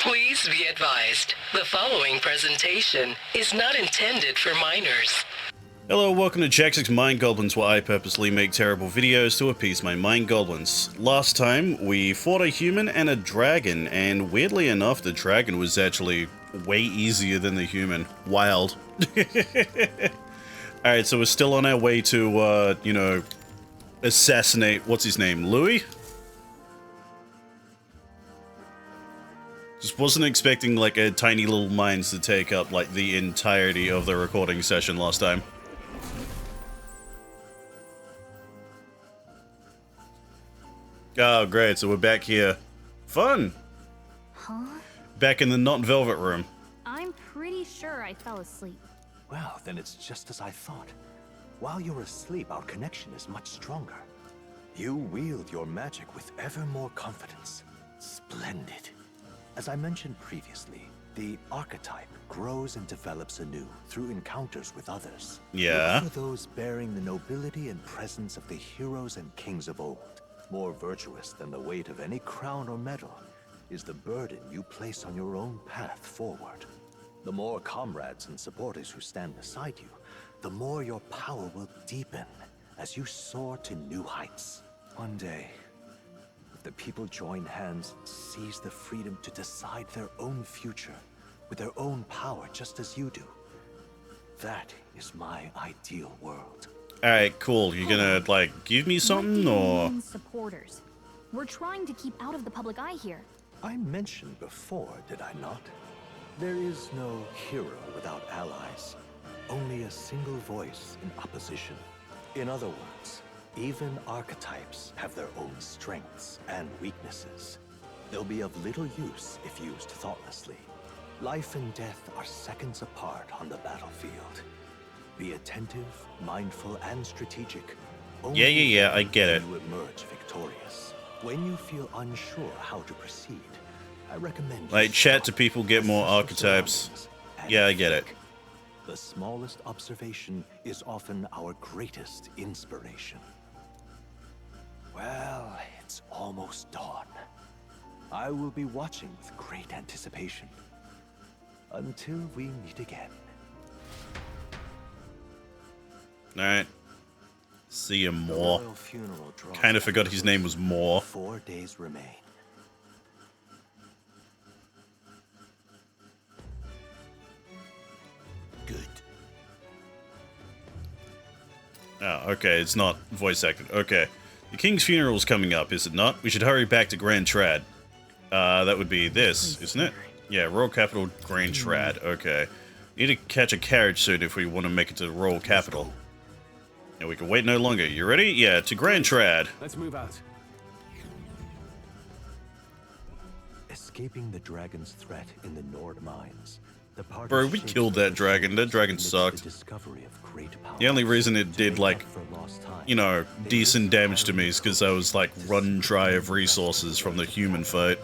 Please be advised, the following presentation is not intended for minors. Hello, welcome to Jackson's Mind Goblins, where I purposely make terrible videos to appease my mind goblins. Last time, we fought a human and a dragon, and weirdly enough, the dragon was actually way easier than the human. Wild. Alright, so we're still on our way to, assassinate, what's his name, Louis? Just wasn't expecting, like, a tiny little mines to take up, like, the entirety of the recording session last time. Oh, great, so we're back here. Fun! Huh? Back in the not velvet room. I'm pretty sure I fell asleep. Well, then it's just as I thought. While you're asleep, our connection is much stronger. You wield your magic with ever more confidence. Splendid. As I mentioned previously, the archetype grows and develops anew through encounters with others. Yeah. Look for those bearing the nobility and presence of the heroes and kings of old. More virtuous than the weight of any crown or medal is the burden you place on your own path forward. The more comrades and supporters who stand beside you, the more your power will deepen as you soar to new heights. One day, if the people join hands and seize the freedom to decide their own future with their own power just as you do, that is my ideal world. Alright, cool. You gonna, like, give me something, or...? Supporters. We're trying to keep out of the public eye here. I mentioned before, did I not? There is no hero without allies. Only a single voice in opposition. In other words, even archetypes have their own strengths and weaknesses. They'll be of little use if used thoughtlessly. Life and death are seconds apart on the battlefield. Be attentive, mindful, and strategic. Yeah, I get it. You emerge victorious. When you feel unsure how to proceed, I recommend Like, chat to people, get more archetypes. Yeah, I get it. The smallest observation is often our greatest inspiration. Well, it's almost dawn. I will be watching with great anticipation. Until we meet again. Alright. See you more. Kinda forgot his name was Moore. 4 days remain. Good. Oh, okay, it's not voice acted. Okay. The king's funeral's coming up, is it not? We should hurry back to Grand Trad. That would be this, isn't it? Yeah, Royal Capital, Grand Trad. Okay. Need to catch a carriage soon if we want to make it to the Royal Capital. And we can wait no longer. You ready? Yeah, to Grand Trad. Let's move out. Escaping the dragon's threat in the Nord mines. The party Bro, we killed that dragon. That dragon sucked. The only reason it did, like, decent damage to me is because I was, like, run dry of resources from the human fight.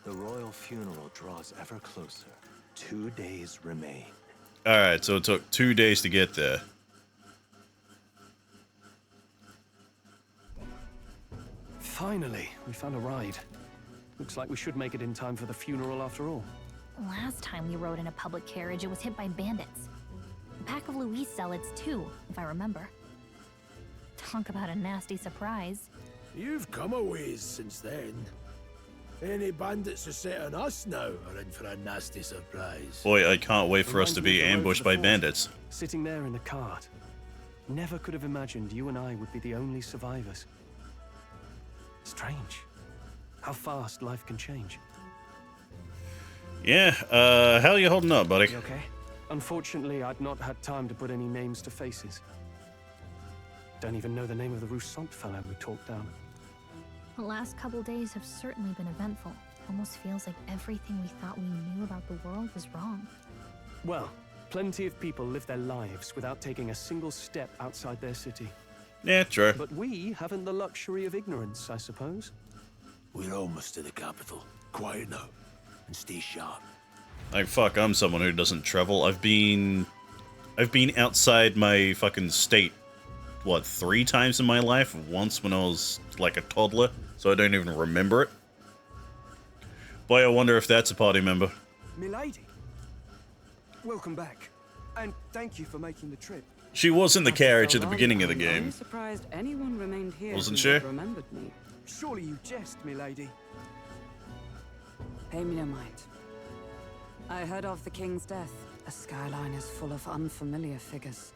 The royal funeral draws ever closer. 2 days remain. Alright, so it took 2 days to get there. Finally, we found a ride. Looks like we should make it in time for the funeral after all. Last time we rode in a public carriage, it was hit by bandits. A pack of Louis zealots too, if I remember. Talk about a nasty surprise. You've come a ways since then. Any bandits who set on us now are in for a nasty surprise. Boy, I can't wait for us to be ambushed by bandits. Sitting there in the cart. Never could have imagined you and I would be the only survivors. Strange. How fast life can change. Yeah, how are you holding up, buddy? You okay? Unfortunately, I'd not had time to put any names to faces. Don't even know the name of the Roussant fellow we talked down. The last couple days have certainly been eventful. Almost feels like everything we thought we knew about the world was wrong. Well, plenty of people live their lives without taking a single step outside their city. Yeah, true. But we haven't the luxury of ignorance, I suppose. We're almost to the capital. Quiet now, and stay sharp. Like, fuck, I'm someone who doesn't travel. I've been outside my fucking state what, 3 times in my life? Once when I was like a toddler, so I don't even remember it. Boy, I wonder if that's a party member. Milady, welcome back, and thank you for making the trip. She was in the carriage at the So beginning of the I'm game. surprised anyone remained here Wasn't who she? had remembered me. Surely you jest, milady. Pay me no mind. I heard of the king's death. The skyline is full of unfamiliar figures.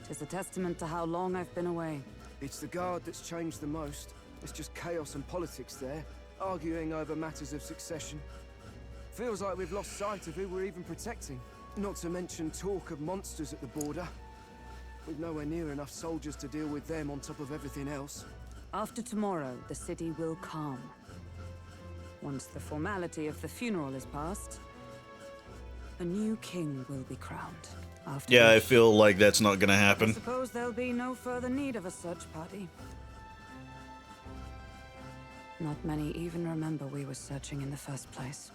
Tis a testament to how long I've been away. It's the guard that's changed the most. It's just chaos and politics there, arguing over matters of succession. Feels like we've lost sight of who we're even protecting. Not to mention talk of monsters at the border. We've nowhere near enough soldiers to deal with them on top of everything else. After tomorrow, the city will calm. Once the formality of the funeral is past, a new king will be crowned. After Yeah, I which, feel like that's not gonna I happen. suppose there'll be no further need of a search party. Not many even remember we were searching in the first place.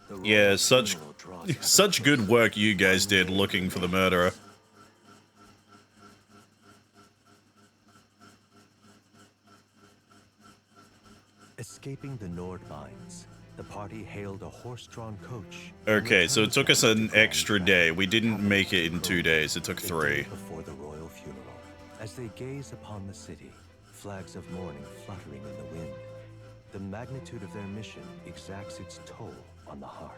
The royal Yeah, such funeral draws such good work you guys did looking for the murderer. Escaping the Nord mines, the party hailed a horse-drawn coach. Okay, so it took us an extra day. We didn't make it in 2 days. It took 3. Before the royal funeral, as they gaze upon the city, flags of mourning fluttering in the wind, the magnitude of their mission exacts its toll on the heart.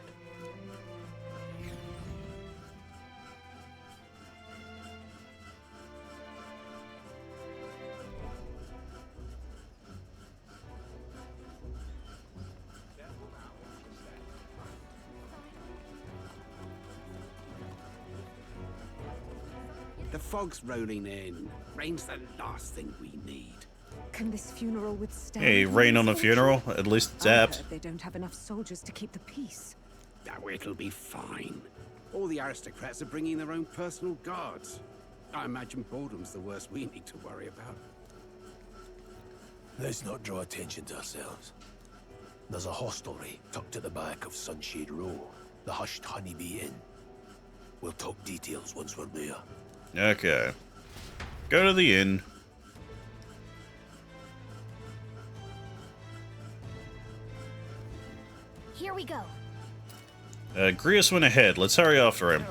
The fog's rolling in. Rain's the last thing we need. Can this funeral withstand? Hey, rain on a funeral? At least it's I apt. heard they don't have enough soldiers to keep the peace. Oh, it'll be fine. All the aristocrats are bringing their own personal guards. I imagine boredom's the worst we need to worry about. Let's not draw attention to ourselves. There's a hostelry tucked at the back of Sunshade Row, the Hushed Honeybee Inn. We'll talk details once we're there. Okay. Go to the inn. Here we go. Grius went ahead. Let's hurry after him.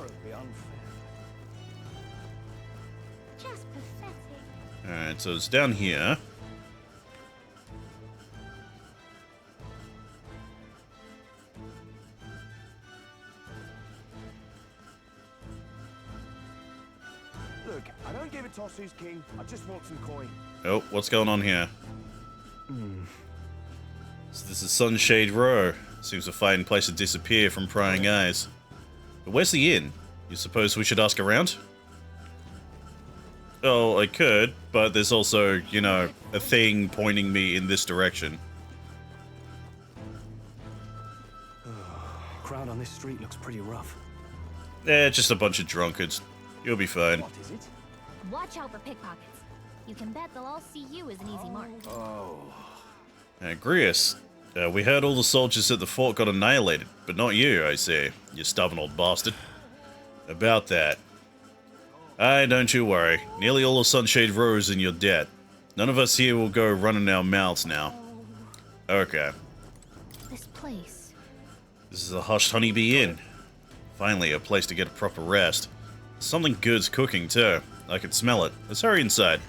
Just pathetic. Alright, so it's down here. Look, I don't give a toss who's king. I just want some coin. Oh, what's going on here? So this is Sunshade Row. Seems a fine place to disappear from prying eyes. But where's the inn? You suppose we should ask around? Oh, I could, but there's also, you know, a thing pointing me in this direction. Crowd on this street looks pretty rough. Just a bunch of drunkards. You'll be fine. What is it? Watch out for pickpockets. You can bet they'll all see you as an easy mark. Grius, we heard all the soldiers at the fort got annihilated, but not you, I say, you stubborn old bastard. About that. Aye, don't you worry. Nearly all of Sunshade Row is in your debt. None of us here will go running our mouths now. Okay. This place. This is a Hushed Honeybee Inn. Finally, a place to get a proper rest. Something good's cooking, too. I can smell it. Let's hurry inside.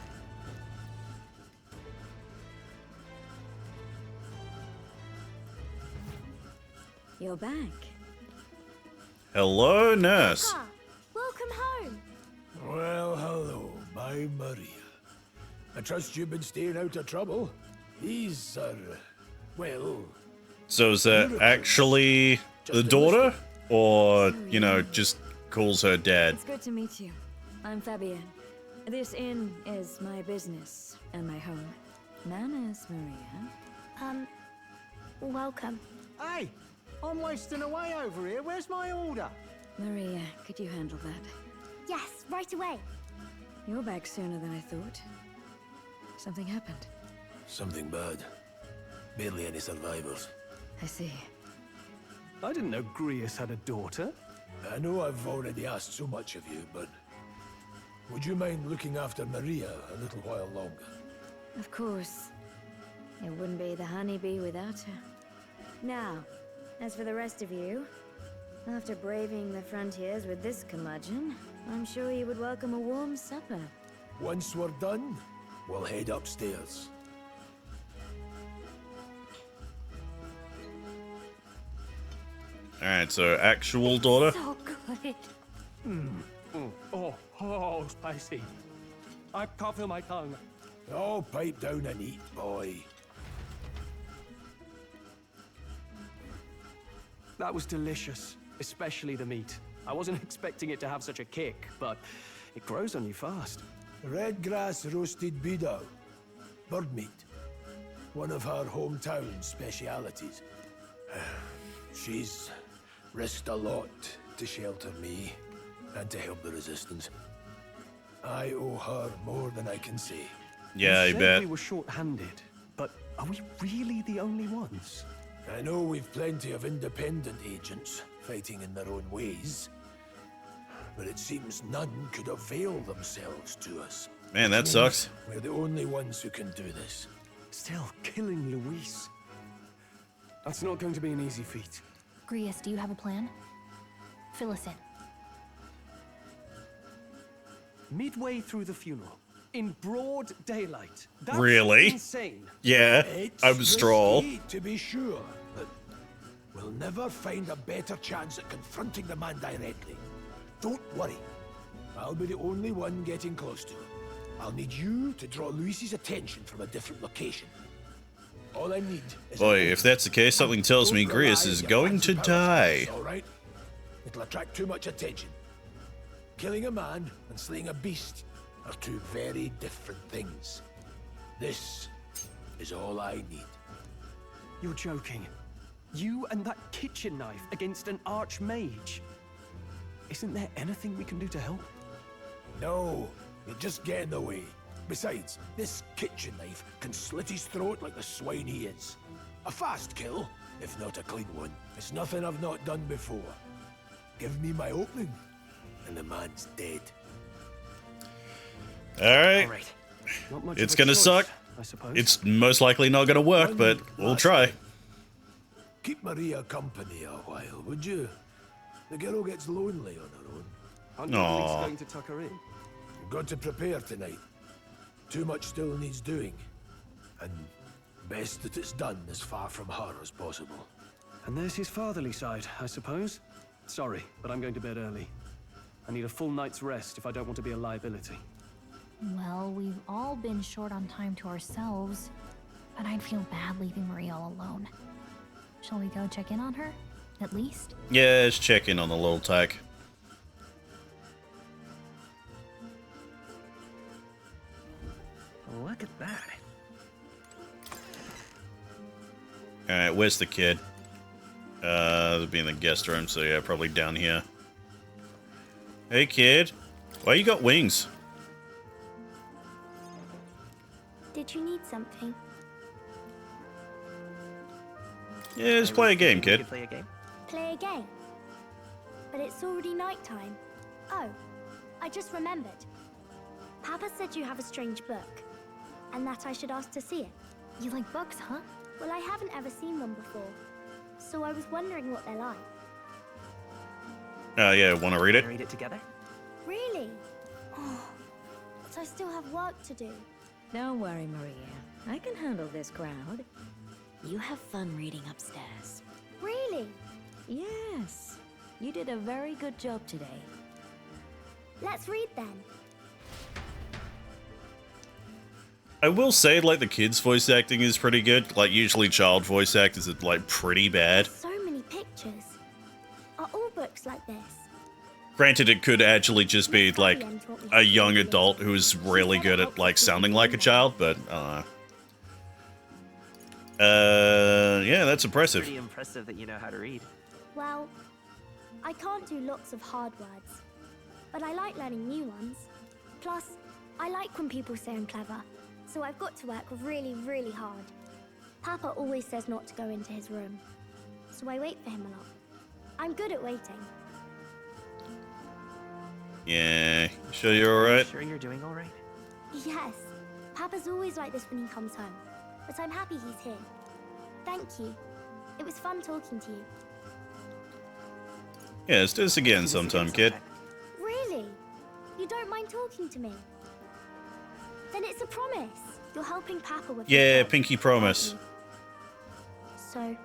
You're back. Hello, nurse. Ah, welcome home. Well, hello, my Maria. I trust you've been staying out of trouble. He's, well... So is that actually the daughter? Or, you know, just calls her dad? It's good to meet you. I'm Fabienne. This inn is my business and my home. Nana's Maria. Welcome. Hey, I'm wasting away over here. Where's my order? Maria, could you handle that? Yes, right away. You're back sooner than I thought. Something happened. Something bad. Barely any survivors. I see. I didn't know Grius had a daughter. I know I've already asked so much of you, but... Would you mind looking after Maria a little while longer? Of course. It wouldn't be the honeybee without her. Now, as for the rest of you, after braving the frontiers with this curmudgeon, I'm sure you would welcome a warm supper. Once we're done, we'll head upstairs. Alright, so actual daughter. So good. Oh, spicy. I can't feel my tongue. Oh, pipe down and eat, boy. That was delicious, especially the meat. I wasn't expecting it to have such a kick, but it grows on you fast. Red grass roasted beedou. Bird meat. One of her hometown specialities. She's risked a lot to shelter me and to help the resistance. I owe her more than I can say. Yeah, I You said bet. we were short-handed, but are we really the only ones? I know we've plenty of independent agents fighting in their own ways, but it seems none could avail themselves to us. Man, that sucks. We're the only ones who can do this. Still, killing Luis. That's not going to be an easy feat. Grius, do you have a plan? Fill us in. Midway through the funeral, in broad daylight. That's Really? insane. Yeah, It's I'm Stroll. risky, to be sure, but we'll never find a better chance at confronting the man directly. Don't worry. I'll be the only one getting close to him. I'll need you to draw Luis's attention from a different location. All I need is... Boy, if that's the case, something tells me Grius is going to die. All right? It'll attract too much attention. Killing a man and slaying a beast are two very different things. This is all I need. You're joking. You and that kitchen knife against an archmage. Isn't there anything we can do to help? No, you'll just get in the way. Besides, this kitchen knife can slit his throat like the swine he is. A fast kill, if not a clean one. It's nothing I've not done before. Give me my opening, and the man's dead. Alright. All right. Not much It's of a gonna choice, suck. I suppose. It's most likely not gonna work, but we'll try. Keep Maria company a while, would you? The girl gets lonely on her own. Aren't you at least Aw. going to tuck her in? You've got to prepare tonight. Too much still needs doing. And best that it's done as far from her as possible. And there's his fatherly side, I suppose. Sorry, but I'm going to bed early. I need a full night's rest if I don't want to be a liability. Well, we've all been short on time to ourselves, but I'd feel bad leaving Maria all alone. Shall we go check in on her? At least? Yeah, let's check in on the little tech. Look at that. Alright, where's the kid? They'll be in the guest room, so yeah, probably down here. Hey kid, why you got wings? Did you need something? Yeah, let's play a game, kid. Play a game? But it's already nighttime. Oh, I just remembered. Papa said you have a strange book, and that I should ask to see it. You like books, huh? Well, I haven't ever seen one before, so I was wondering what they're like. Yeah, wanna read it? Read it together? Really? Oh, but I still have work to do. Don't worry, Maria. I can handle this crowd. You have fun reading upstairs. Really? Yes. You did a very good job today. Let's read then. I will say, like, the kids' voice acting is pretty good. Like, usually child voice act is, like, pretty bad. So many pictures. Are all books like this? Granted, it could actually just be, like, a young adult who is really good at, like, sounding like a child, but, yeah, that's impressive. Pretty impressive that you know how to read. Well, I can't do lots of hard words, but I like learning new ones. Plus, I like when people say I'm clever, so I've got to work really, really hard. Papa always says not to go into his room, so I wait for him a lot. I'm good at waiting. Yeah, you sure you're alright? Sure you're doing all right? Yes. Papa's always like this when he comes home. But I'm happy he's here. Thank you. It was fun talking to you. Yeah, let's do this again sometime, kid. Really? You don't mind talking to me? Then it's a promise. You're helping Papa with his Yeah, job, pinky promise. aren't you? So,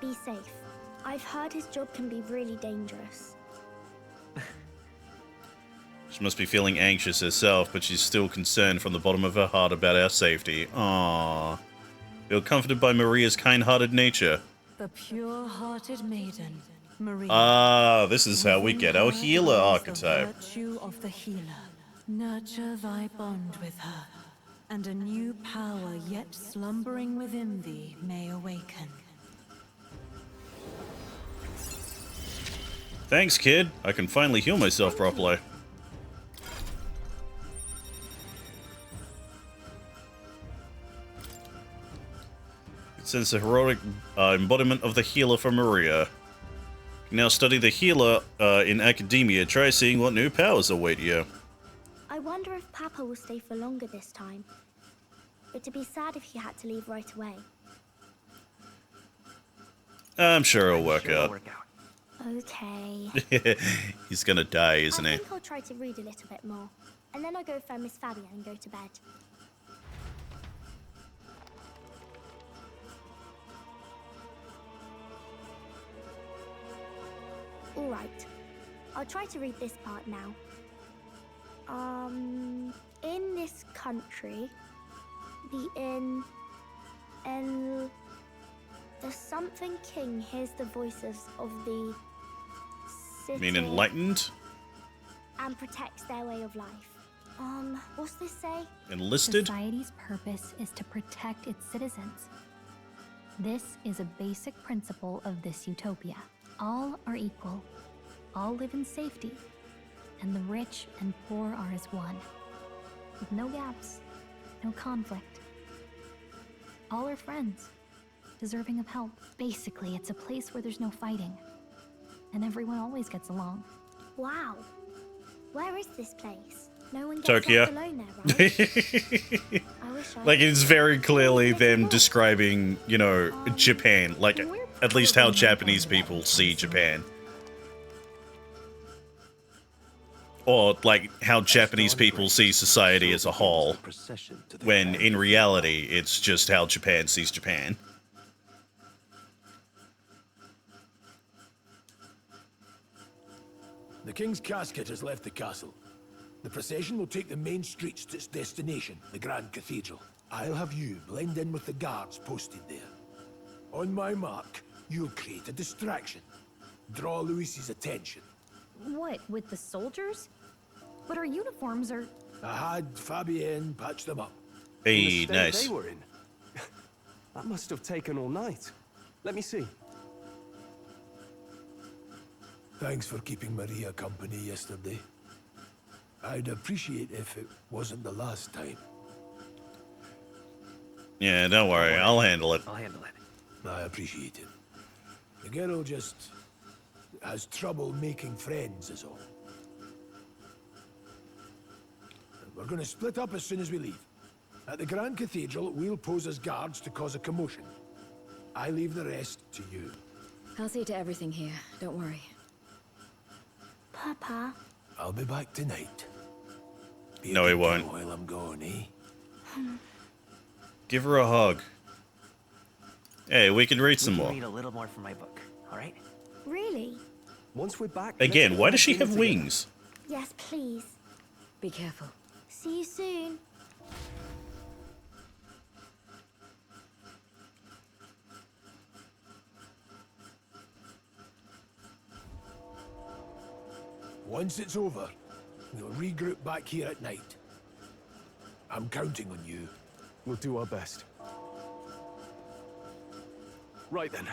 be safe. I've heard his job can be really dangerous. She must be feeling anxious herself, but she's still concerned from the bottom of her heart about our safety. Aww. Feel comforted by Maria's kind-hearted nature. The pure-hearted maiden, Maria. Ah, this is how we get our healer The archetype. virtue of the healer. Nurture thy bond with her, and a new power yet slumbering within thee may awaken. Thanks, kid. I can finally heal myself properly. Since the heroic embodiment of the healer for Maria. Now study the healer in academia. Try seeing what new powers await you. I wonder if Papa will stay for longer this time. It'd be sad if he had to leave right away. I'm sure it'll work out. Okay. He's gonna die, isn't I he? think I'll try to read a little bit more. And then I'll go find Miss Fabian and go to bed. Alright. I'll try to read this part now. In this country, the something king hears the voices of the You city mean enlightened? and protects their way of life. What's this say? Enlisted? Society's purpose is to protect its citizens. This is a basic principle of this utopia. All are equal, all live in safety, and the rich and poor are as one, with no gaps, no conflict. All are friends, deserving of help. Basically, it's a place where there's no fighting, and everyone always gets along. Wow. Where is this place? No one gets Tokyo. left alone there, right? I wish I Like, it's very clearly them describing, you know, Japan. Like, at least how Japanese people see Japan. Or, like, how Japanese people see society as a whole. When, in reality, it's just how Japan sees Japan. The king's casket has left the castle. The procession will take the main streets to its destination, the Grand Cathedral. I'll have you blend in with the guards posted there. On my mark, you'll create a distraction. Draw Luis's attention. What, with the soldiers? But our uniforms are... I had Fabienne patch them up. Hey, In the state nice. they were in. That must have taken all night. Let me see. Thanks for keeping Maria company yesterday. I'd appreciate if it wasn't the last time. Yeah, don't worry, I'll handle it. I'll handle it. I appreciate it. The girl just has trouble making friends is all. We're going to split up as soon as we leave. At the Grand Cathedral, we'll pose as guards to cause a commotion. I leave the rest to you. I'll see to everything here, don't worry. Papa. I'll be back tonight. Be No, a he good won't. girl while I'm gone, eh? Give her a hug. Hey, we can read some more. Read a little more from my book, all right? Really? Once we're back... Again, let's why get does she our have dinner together. wings? Yes, please. Be careful. See you soon. Once it's over, we'll regroup back here at night. I'm counting on you. We'll do our best. Right then.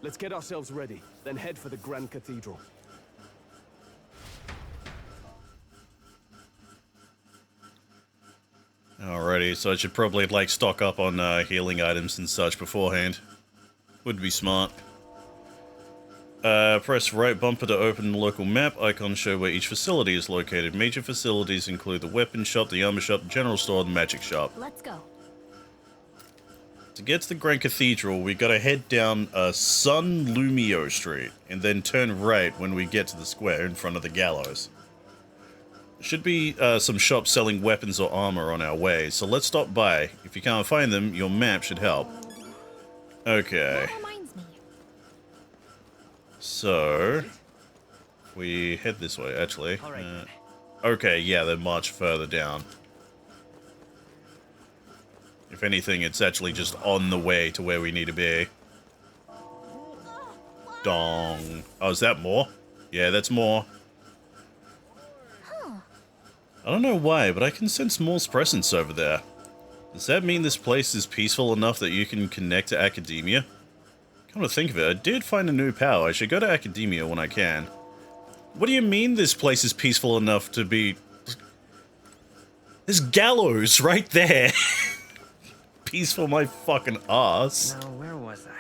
Let's get ourselves ready, then head for the Grand Cathedral. Alrighty, so I should probably, like, stock up on healing items and such beforehand. Would be smart. Press right bumper to open the local map. Icons show where each facility is located. Major facilities include the weapon shop, the armor shop, the general store, and the magic shop. Let's go. To get to the Grand Cathedral, we gotta head down Sun Lumio Street, and then turn right when we get to the square in front of the gallows. There should be some shops selling weapons or armor on our way, so let's stop by. If you can't find them, your map should help. Okay. That reminds me. So, we head this way, actually. Okay, yeah, they're much further down. If anything, it's actually just on the way to where we need to be. Dong. Oh, is that more? Yeah, that's more. I don't know why, but I can sense Moore's presence over there. Does that mean this place is peaceful enough that you can connect to academia? Come to think of it, I did find a new power. I should go to academia when I can. What do you mean this place is peaceful enough to be... There's gallows right there! Peaceful my fucking ass. Now, where was I?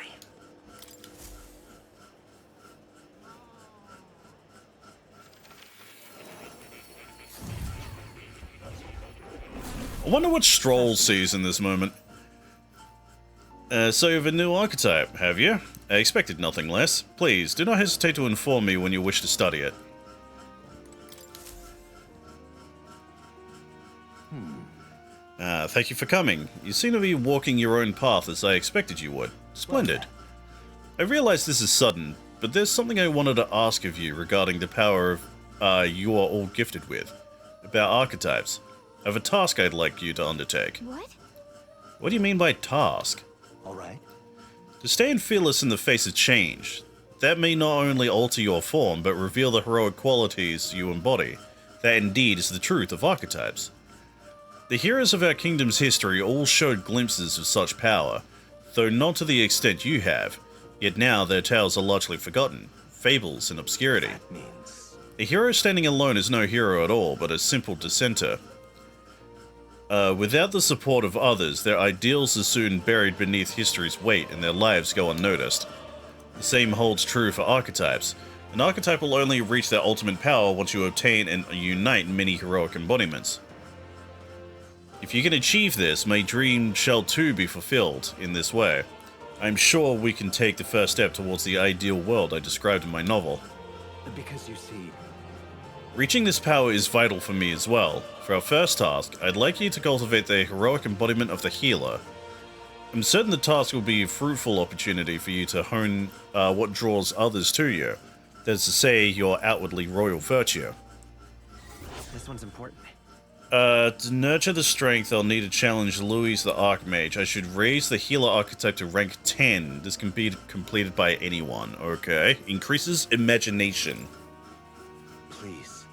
I wonder what Stroll sees in this moment. So you have a new archetype, have you? I expected nothing less. Please, do not hesitate to inform me when you wish to study it. Thank you for coming. You seem to be walking your own path as I expected you would. Splendid. I realize this is sudden, but there's something I wanted to ask of you regarding the power you are all gifted with. About archetypes. I have a task I'd like you to undertake. What? What do you mean by task? Alright. To stand fearless in the face of change. That may not only alter your form, but reveal the heroic qualities you embody. That indeed is the truth of archetypes. The heroes of our kingdom's history all showed glimpses of such power, though not to the extent you have, yet now their tales are largely forgotten, fables in obscurity. That means... A hero standing alone is no hero at all, but a simple dissenter. Without the support of others, their ideals are soon buried beneath history's weight and their lives go unnoticed. The same holds true for archetypes. An archetype will only reach their ultimate power once you obtain and unite many heroic embodiments. If you can achieve this, my dream shall too be fulfilled in this way. I'm sure we can take the first step towards the ideal world I described in my novel. Because you see... Reaching this power is vital for me as well. For our first task, I'd like you to cultivate the heroic embodiment of the healer. I'm certain the task will be a fruitful opportunity for you to hone what draws others to you. That is to say, your outwardly royal virtue. This one's important. To nurture the strength, I'll need to challenge Louis the Archmage. I should raise the healer archetype to rank 10. This can be completed by anyone. Okay. Increases imagination. Please.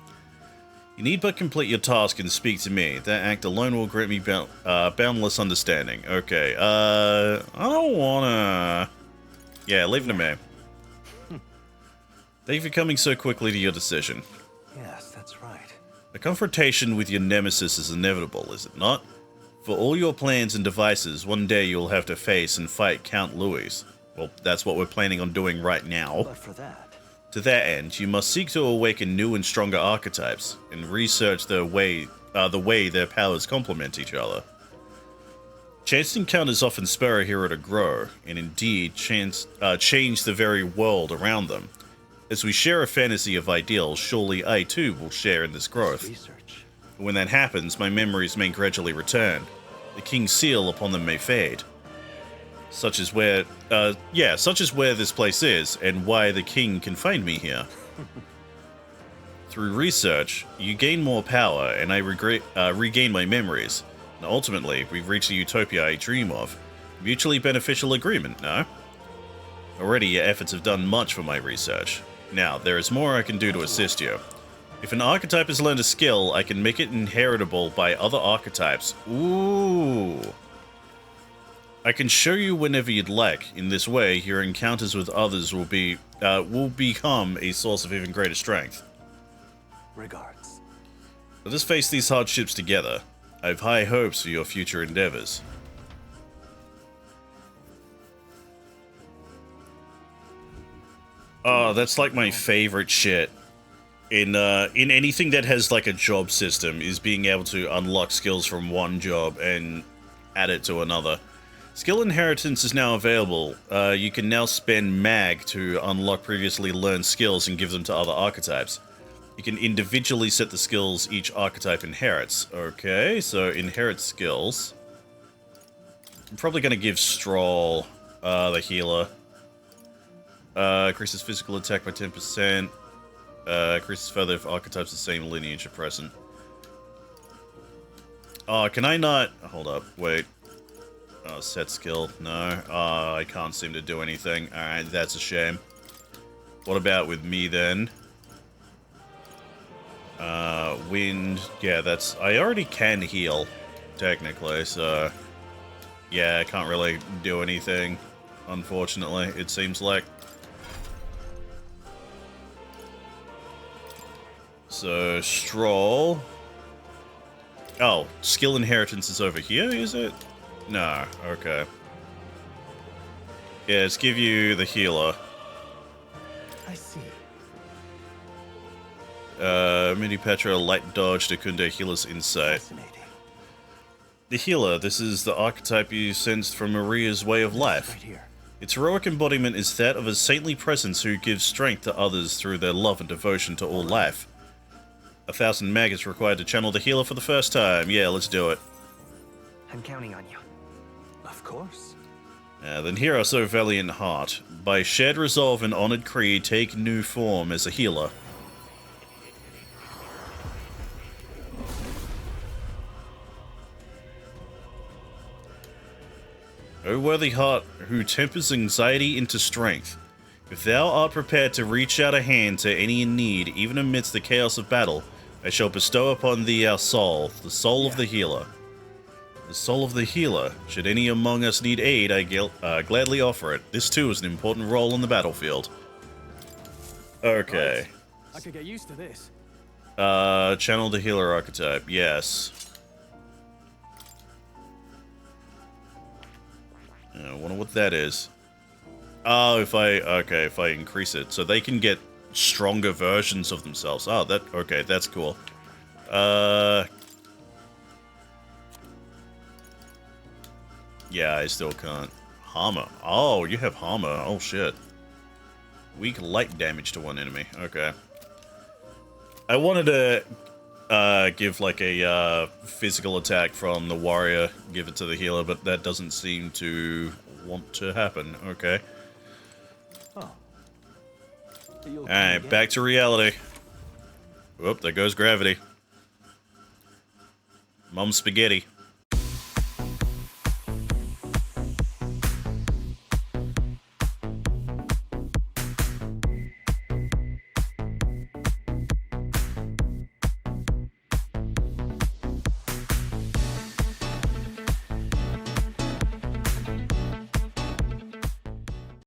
You need but complete your task and speak to me. That act alone will grant me boundless understanding. Okay. I don't wanna... Yeah, leave it to me. Thank you for coming so quickly to your decision. Yes, that's right. A confrontation with your nemesis is inevitable, is it not? For all your plans and devices, one day you'll have to face and fight Count Louis. Well, that's what we're planning on doing right now. But for that... To that end, you must seek to awaken new and stronger archetypes, and research the way their powers complement each other. Chance encounters often spur a hero to grow, and indeed change the very world around them. As we share a fantasy of ideals, surely I too will share in this growth. Research. When that happens, my memories may gradually return. The king's seal upon them may fade. Such is where this place is, and why the king can find me here. Through research, you gain more power, and I regain my memories. And ultimately, we reach the utopia I dream of. Mutually beneficial agreement, no? Already, your efforts have done much for my research. Now, there is more I can do to assist you. If an archetype has learned a skill, I can make it inheritable by other archetypes. Ooh. I can show you whenever you'd like. In this way, your encounters with others will become a source of even greater strength. Regards. Let us face these hardships together. I have high hopes for your future endeavors. Oh, that's like my favorite shit. In anything that has like a job system, is being able to unlock skills from one job and add it to another. Skill inheritance is now available. You can now spend mag to unlock previously learned skills and give them to other archetypes. You can individually set the skills each archetype inherits. Okay, so inherit skills. I'm probably going to give Stroll the healer. Increases physical attack by 10%. Increases further if archetypes the same lineage are present. Oh, can I not... Hold up, wait. Oh, set skill. No. Oh, I can't seem to do anything. Alright, that's a shame. What about with me then? Wind. Yeah, that's... I already can heal, technically, so... Yeah, I can't really do anything, unfortunately, it seems like. So, Stroll. Oh, skill inheritance is over here, is it? No, okay. Yeah, let's give you the healer. I see. Mini Petra, light dodge, Dekunde, healer's insight. The healer, this is the archetype you sensed from Maria's way of life. Right here. Its heroic embodiment is that of a saintly presence who gives strength to others through their love and devotion to all life. 1,000 mag is required to channel the healer for the first time. Yeah, let's do it. I'm counting on you. Of course. Then hear us, O valiant heart. By shared resolve and honored creed, take new form as a healer. O worthy heart, who tempers anxiety into strength, if thou art prepared to reach out a hand to any in need, even amidst the chaos of battle, I shall bestow upon thee our soul, the soul of the healer. The soul of the healer. Should any among us need aid, I gladly offer it. This too is an important role on the battlefield. Okay. I could get used to this. Channel the healer archetype. Yes. I wonder what that is. Oh, if I increase it. So they can get stronger versions of themselves. Oh, okay, that's cool. Yeah, I still can't. Armor. Oh, you have armor. Oh, shit. Weak light damage to one enemy. Okay. I wanted to give like a physical attack from the warrior, give it to the healer, but that doesn't seem to want to happen. Okay. Oh. Alright, back to reality. Whoop, there goes gravity. Mom spaghetti.